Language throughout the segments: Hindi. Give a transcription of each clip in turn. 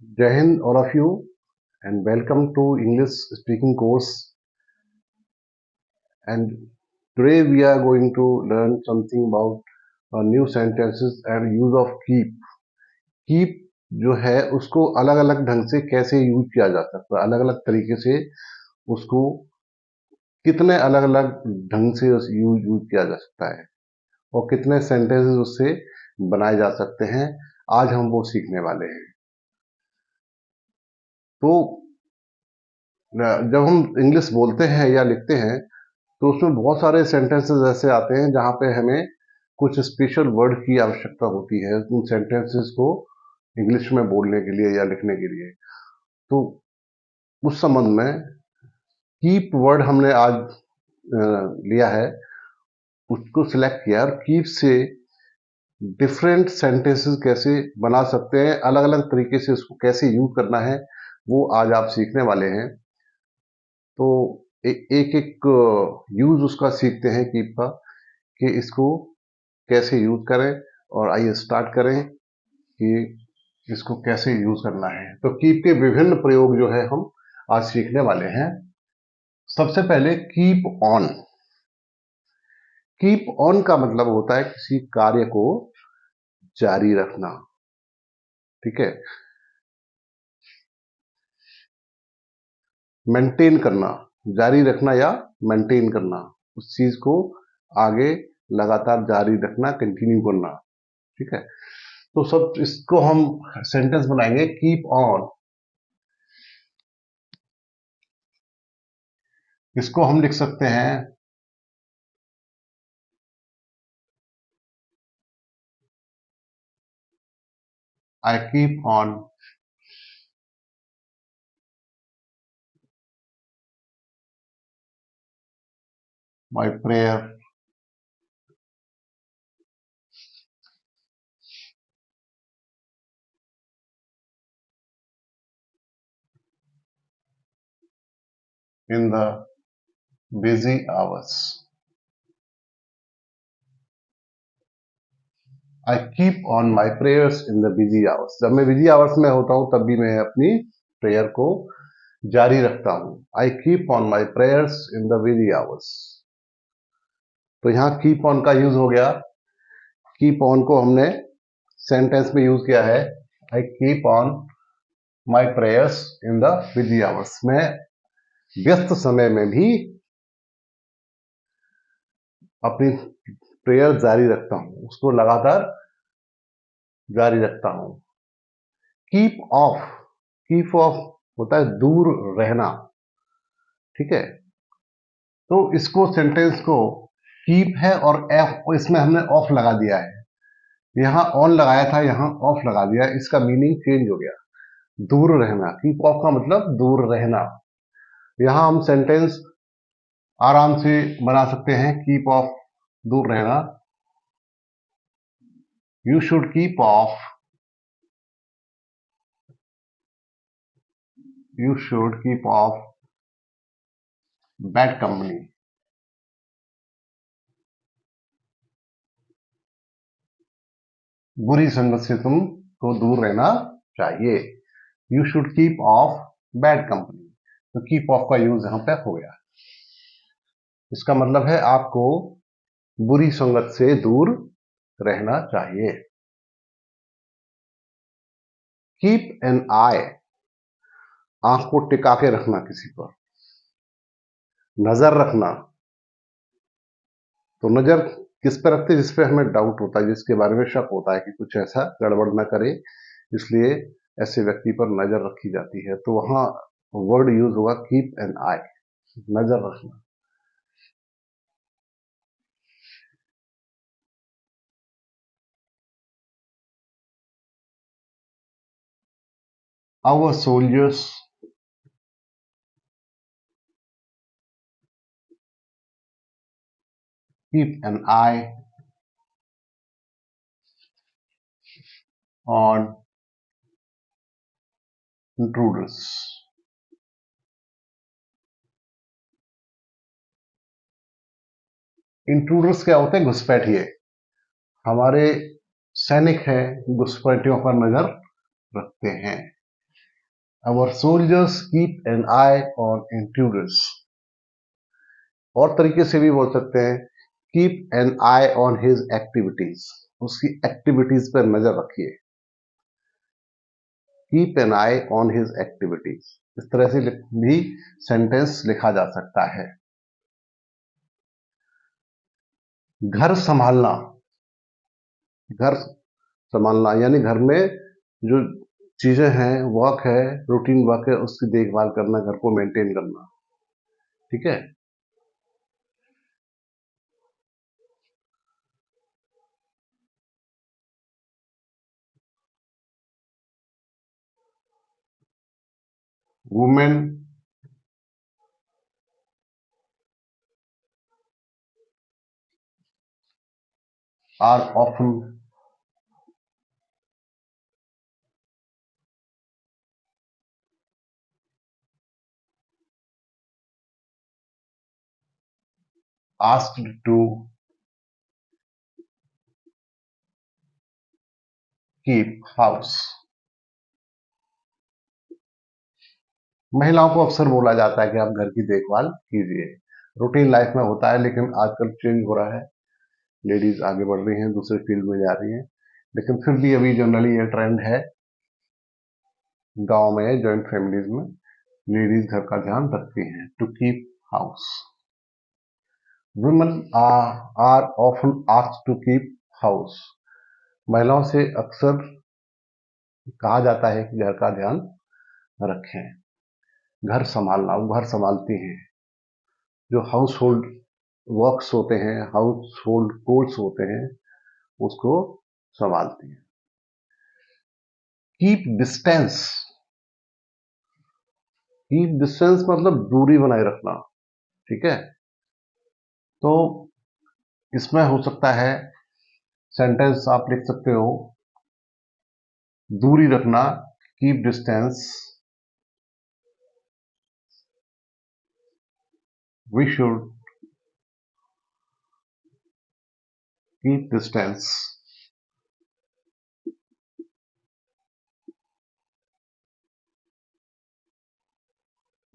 Jai Hind, all of you, and welcome to English speaking course. And today we are going to learn something about new sentences and use of keep. Keep जो है उसको अलग अलग ढंग से कैसे यूज किया जा सकता है, अलग अलग तरीके से उसको कितने अलग अलग ढंग से यूज किया जा सकता है और कितने सेंटेंसेस उससे बनाए जा सकते हैं, आज हम वो सीखने वाले हैं। तो जब हम इंग्लिश बोलते हैं या लिखते हैं तो उसमें बहुत सारे सेंटेंसेस ऐसे आते हैं जहाँ पे हमें कुछ स्पेशल वर्ड की आवश्यकता होती है उन सेंटेंसेस को इंग्लिश में बोलने के लिए या लिखने के लिए। तो उस संबंध में कीप वर्ड हमने आज लिया है, उसको सिलेक्ट किया और कीप से डिफरेंट सेंटेंसेस कैसे बना सकते हैं, अलग अलग तरीके से उसको कैसे यूज करना है, वो आज आप सीखने वाले हैं। तो एक एक यूज उसका सीखते हैं कीप का, कि इसको कैसे यूज करें। और आइए स्टार्ट करें कि इसको कैसे यूज करना है। तो कीप के विभिन्न प्रयोग जो है हम आज सीखने वाले हैं। सबसे पहले कीप ऑन। कीप ऑन का मतलब होता है किसी कार्य को जारी रखना, ठीक है। मेंटेन करना, जारी रखना या मेंटेन करना, उस चीज को आगे लगातार जारी रखना, कंटिन्यू करना, ठीक है। तो सब इसको हम सेंटेंस बनाएंगे कीप ऑन। इसको हम लिख सकते हैं I keep on my prayer in the busy hours. I keep on my prayers in the busy hours. जब मैं बिजी आवर्स में होता हूं तब भी मैं अपनी प्रेयर को जारी रखता हूं। I keep on my prayers in the busy hours. तो यहां keep on का यूज हो गया। keep on को हमने सेंटेंस में यूज किया है, I keep on my prayers in the busy hours. मैं व्यस्त समय में भी अपनी प्रेयर जारी रखता हूं, उसको लगातार जारी रखता हूं। कीप ऑफ, कीप ऑफ होता है दूर रहना, ठीक है। तो इसको सेंटेंस को कीप है और एफ इसमें हमने ऑफ लगा दिया है। यहां ऑन लगाया था, यहां ऑफ लगा दिया, इसका मीनिंग चेंज हो गया। दूर रहना, कीप ऑफ का मतलब दूर रहना। यहां हम सेंटेंस आराम से बना सकते हैं कीप ऑफ दूर रहना। You should keep of, you should keep of bad company. बुरी संगत से तुमको दूर रहना चाहिए। You should keep of bad company. तो कीप ऑफ का यूज यहां पे हो गया। इसका मतलब है आपको बुरी संगत से दूर रहना चाहिए। कीप एन आई, आंख को टिका के रखना किसी पर, नजर रखना। तो नजर किस पर रखते हैं? जिस पे हमें डाउट होता है, जिसके बारे में शक होता है कि कुछ ऐसा गड़बड़ ना करे, इसलिए ऐसे व्यक्ति पर नजर रखी जाती है। तो वहां वर्ड यूज होगा कीप एन आई, नजर रखना। Our soldiers keep an eye on intruders. Intruders क्या होते हैं? घुसपैठिए। हमारे सैनिक हैं, घुसपैठियों पर नजर रखते हैं। Our soldiers keep an eye on intruders. और तरीके से भी बोल सकते हैं keep an I on his activities, उसकी एक्टिविटीज पर नजर रखिए। Keep an I on his activities, इस तरह से भी सेंटेंस लिखा जा सकता है। घर संभालना, घर संभालना यानी घर में जो चीजें हैं, वर्क है, रूटीन वर्क है, उसकी देखभाल करना, घर को मेंटेन करना। ठीक है। Women are often asked to keep house। महिलाओं को अक्सर बोला जाता है कि आप घर की देखभाल कीजिए। रूटीन लाइफ में होता है, लेकिन आजकल चेंज हो रहा है, लेडीज आगे बढ़ रही हैं, दूसरे फील्ड में जा रही हैं, लेकिन फिर भी अभी जनरली ये ट्रेंड है गांव में, जॉइंट फैमिलीज में लेडीज घर का ध्यान रखती हैं, to keep house. Women are often asked to keep house. महिलाओं से अक्सर कहा जाता है कि घर का ध्यान रखें, घर संभालना, वो घर संभालती हैं। जो हाउस होल्ड वर्क्स होते हैं, हाउस होल्ड कोर्स होते हैं, उसको संभालती हैं। कीप डिस्टेंस, कीप डिस्टेंस मतलब दूरी बनाए रखना। ठीक है। तो इसमें हो सकता है सेंटेंस आप लिख सकते हो, दूरी रखना, keep distance, we should keep distance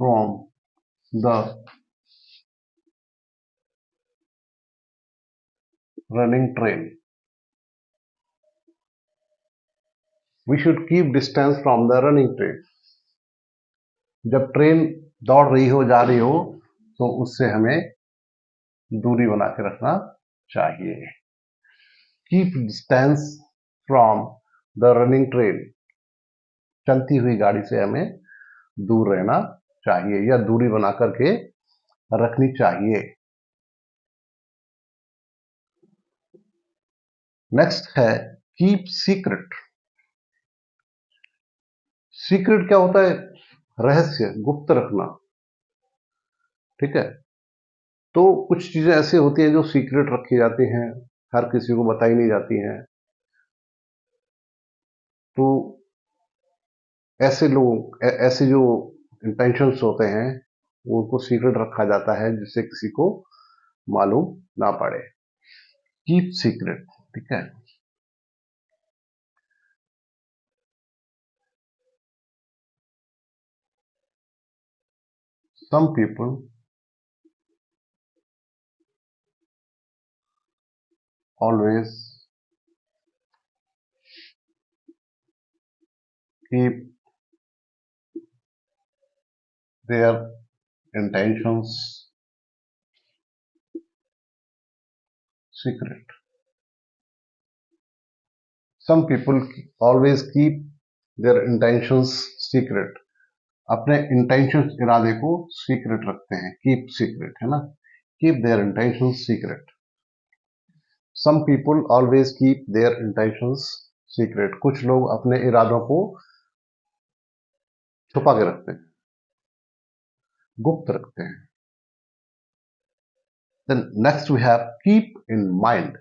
from the running train. We should keep distance from the running train. जब ट्रेन दौड़ रही हो, जा रही हो, तो उससे हमें दूरी बना के रखना चाहिए। Keep distance from the running train, चलती हुई गाड़ी से हमें दूर रहना चाहिए या दूरी बना करके रखनी चाहिए। नेक्स्ट है कीप सीक्रेट। सीक्रेट क्या होता है? रहस्य, गुप्त रखना। ठीक है। तो कुछ चीजें ऐसी होती हैं जो सीक्रेट रखी जाती हैं, हर किसी को बताई नहीं जाती हैं। तो ऐसे लोग ऐसे जो इंटेंशंस होते हैं, वो उनको सीक्रेट रखा जाता है जिससे किसी को मालूम ना पड़े। Keep secret. ठीक है। Some people always keep their intentions secret. Some people always keep their intentions secret. अपने intentions, इरादे को secret रखते हैं, keep secret है ना, keep their intentions secret. Some people always keep their intentions secret. कुछ लोग अपने इरादों को छुपा के रखते हैं, गुप्त रखते हैं। Then next we have keep in mind.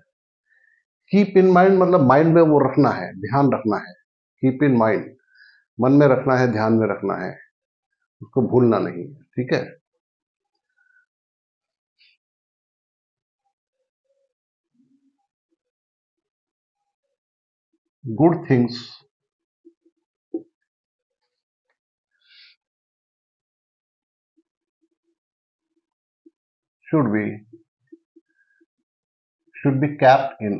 Keep in mind मतलब माइंड में वो रखना है, ध्यान रखना है। कीप इन माइंड, मन में रखना है, ध्यान में रखना है, उसको भूलना नहीं है। ठीक है। Good things should be kept in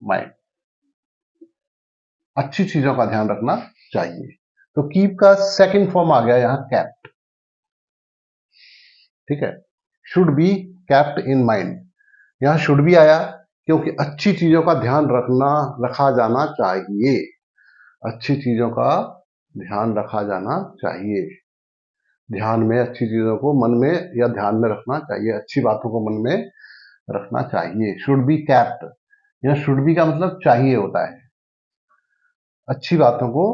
mind. अच्छी चीजों का ध्यान रखना चाहिए। तो कीप का सेकंड फॉर्म आ गया यहां कैप्ट, ठीक है। Should be kept in mind, यहां शुड बी आया क्योंकि अच्छी चीजों का ध्यान रखा जाना चाहिए। अच्छी चीजों का ध्यान रखा जाना चाहिए। ध्यान में अच्छी चीजों को मन में या ध्यान में रखना चाहिए, अच्छी बातों को मन में रखना चाहिए। शुड बी कैप्ट, यह शुड बी का मतलब चाहिए होता है। अच्छी बातों को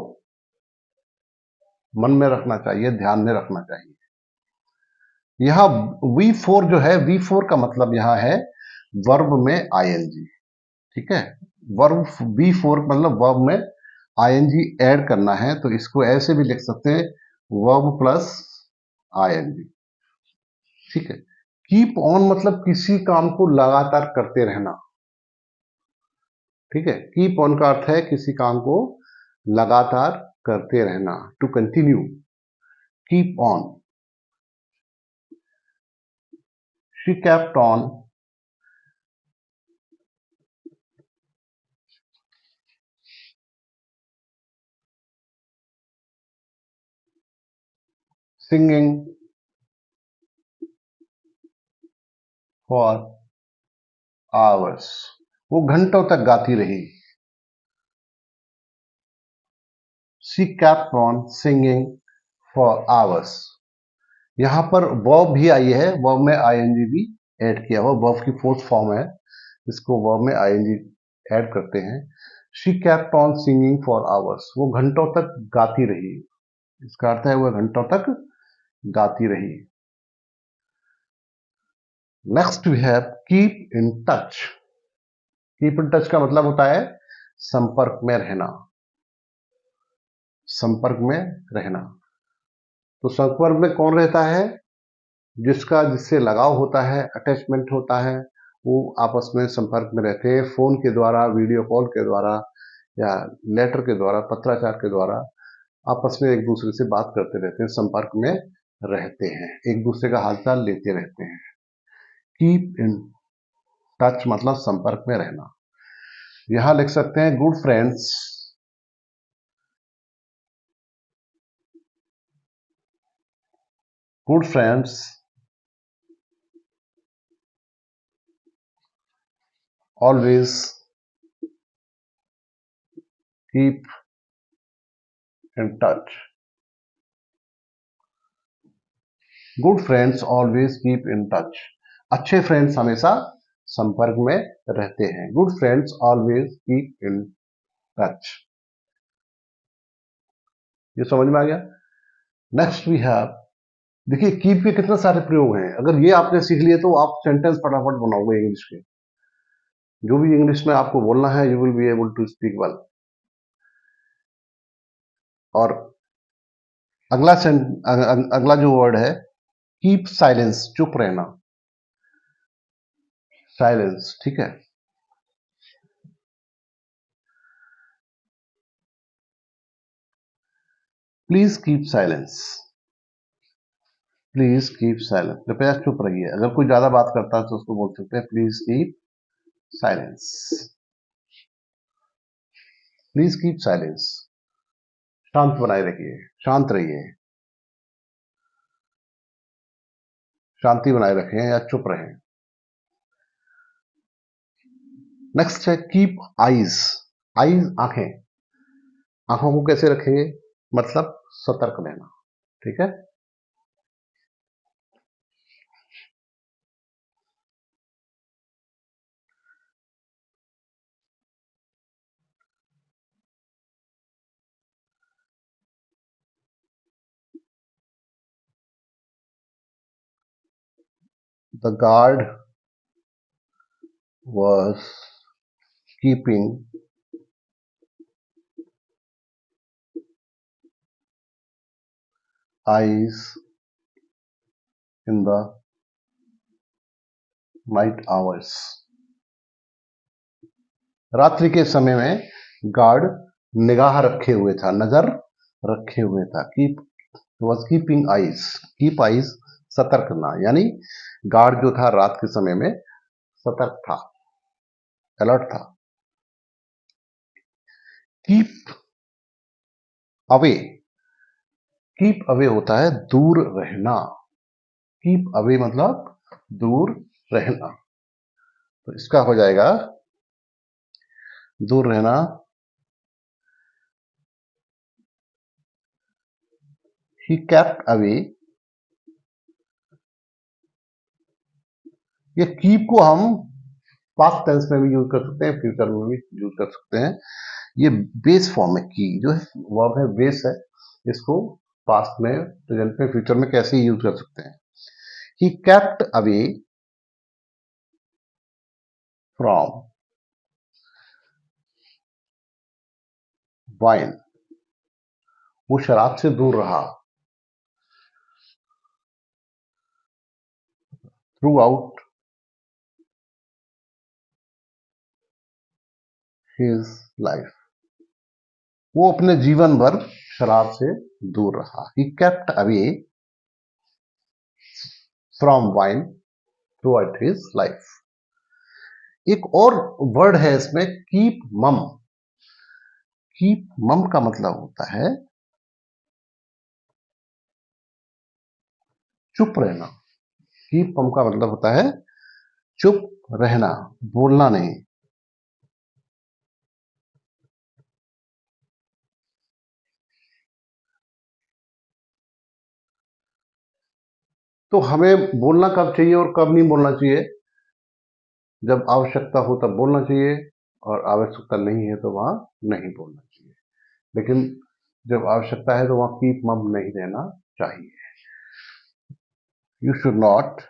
मन में रखना चाहिए, ध्यान में रखना चाहिए। यहां V4 जो है, V4 का मतलब यहां है वर्ब में आईएनजी, ठीक है। वर्ब V4 मतलब वर्ब में आईएनजी ऐड करना है, तो इसको ऐसे भी लिख सकते हैं वर्ब प्लस आईएनजी, ठीक है। कीप ऑन मतलब किसी काम को लगातार करते रहना, ठीक है। कीप ऑन का अर्थ है किसी काम को लगातार करते रहना, to continue, keep on. She kept on singing for hours, वो घंटों तक गाती रही। She kept on singing for hours, यहां पर वर्ब भी आई है, वर्ब में आईएनजी भी ऐड किया हुआ, वर्ब की फोर्थ फॉर्म है, इसको वर्ब में आईएनजी ऐड करते हैं। She kept on singing for hours, वो घंटों तक गाती रही, इसका अर्थ है वह घंटों तक गाती रही। Next we have keep in touch. Keep in touch का मतलब होता है संपर्क में रहना, संपर्क में रहना। तो संपर्क में कौन रहता है? जिससे लगाव होता है, अटैचमेंट होता है, वो आपस में संपर्क में रहते हैं, फोन के द्वारा, वीडियो कॉल के द्वारा या लेटर के द्वारा, पत्राचार के द्वारा आपस में एक दूसरे से बात करते रहते हैं, संपर्क में रहते हैं, एक दूसरे का हालचाल लेते रहते हैं। कीप इन टच मतलब संपर्क में रहना। यहां लिख सकते हैं good friends always keep in touch. Good friends always keep in touch, अच्छे फ्रेंड्स हमेशा संपर्क में रहते हैं। Good friends always keep in touch, ये समझ में आ गया। नेक्स्ट वी हैव, देखिए कीप के कितने सारे प्रयोग हैं, अगर ये आपने सीख लिए तो आप सेंटेंस फटाफट बनाओगे इंग्लिश के, जो भी इंग्लिश में आपको बोलना है you will be able to speak well. और अगला जो वर्ड है कीप साइलेंस, चुप रहना, साइलेंस, ठीक है। Please keep silence, please keep silence, कृपया चुप रहिए। अगर कोई ज्यादा बात करता है तो उसको बोल सकते हैं please keep silence, please keep silence, शांत बनाए रखिए, शांत रहिए, शांति बनाए रखें या चुप रहें। नेक्स्ट है कीप आईज, आईज आंखें, आंखों को कैसे रखेंगे, मतलब सतर्क रहना, ठीक है। The guard was keeping eyes in the night hours, रात्रि के समय में गार्ड निगाह रखे हुए था, नजर रखे हुए था। Keep was keeping eyes, keep eyes सतर्क ना, यानी गार्ड जो था रात के समय में सतर्क था, अलर्ट था। कीप अवे, कीप अवे होता है दूर रहना। कीप अवे मतलब दूर रहना, तो इसका हो जाएगा दूर रहना। ही kept अवे, ये कीप को हम पास्ट टेंस में भी यूज कर सकते हैं, फ्यूचर में भी यूज कर सकते हैं। ये बेस फॉर्म है, की जो है वर्ब है, बेस है, इसको पास्ट में, प्रेजेंट में, फ्यूचर में कैसे यूज कर सकते हैं। ही kept अवे फ्रॉम वाइन, वो शराब से दूर रहा। थ्रू आउट हिज लाइफ, वो अपने जीवन भर शराब से दूर रहा। ही kept away from wine through out his life. एक और वर्ड है इसमें, कीप मम। कीप मम का मतलब होता है चुप रहना। कीप मम का मतलब होता है चुप रहना, बोलना नहीं। तो हमें बोलना कब चाहिए और कब नहीं बोलना चाहिए? जब आवश्यकता हो तब बोलना चाहिए, और आवश्यकता नहीं है तो वहां नहीं बोलना चाहिए। लेकिन जब आवश्यकता है तो वहां कीप मम नहीं रहना चाहिए। यू शुड नॉट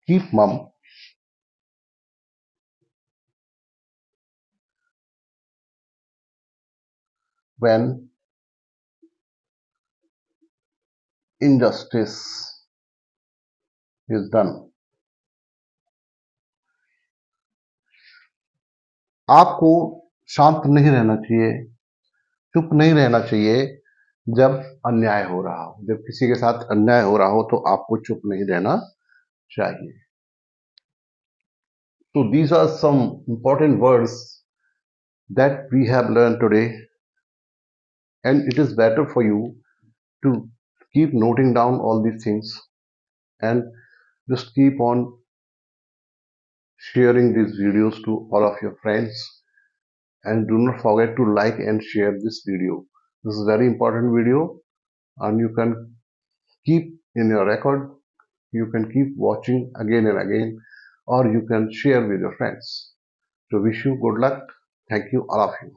कीप मम व्हेन इनजस्टिस इज डन। आपको शांत नहीं रहना चाहिए, चुप नहीं रहना चाहिए जब अन्याय हो रहा हो। जब किसी के साथ अन्याय हो रहा हो तो आपको चुप नहीं रहना चाहिए। So these are some important words that we have learned today, and it is better for you to keep noting down all these things and just keep on sharing these videos to all of your friends, and do not forget to like and share this video. This is a very important video, and you can keep in your record. You can keep watching again and again, or you can share with your friends. So wish you good luck. Thank you, all of you.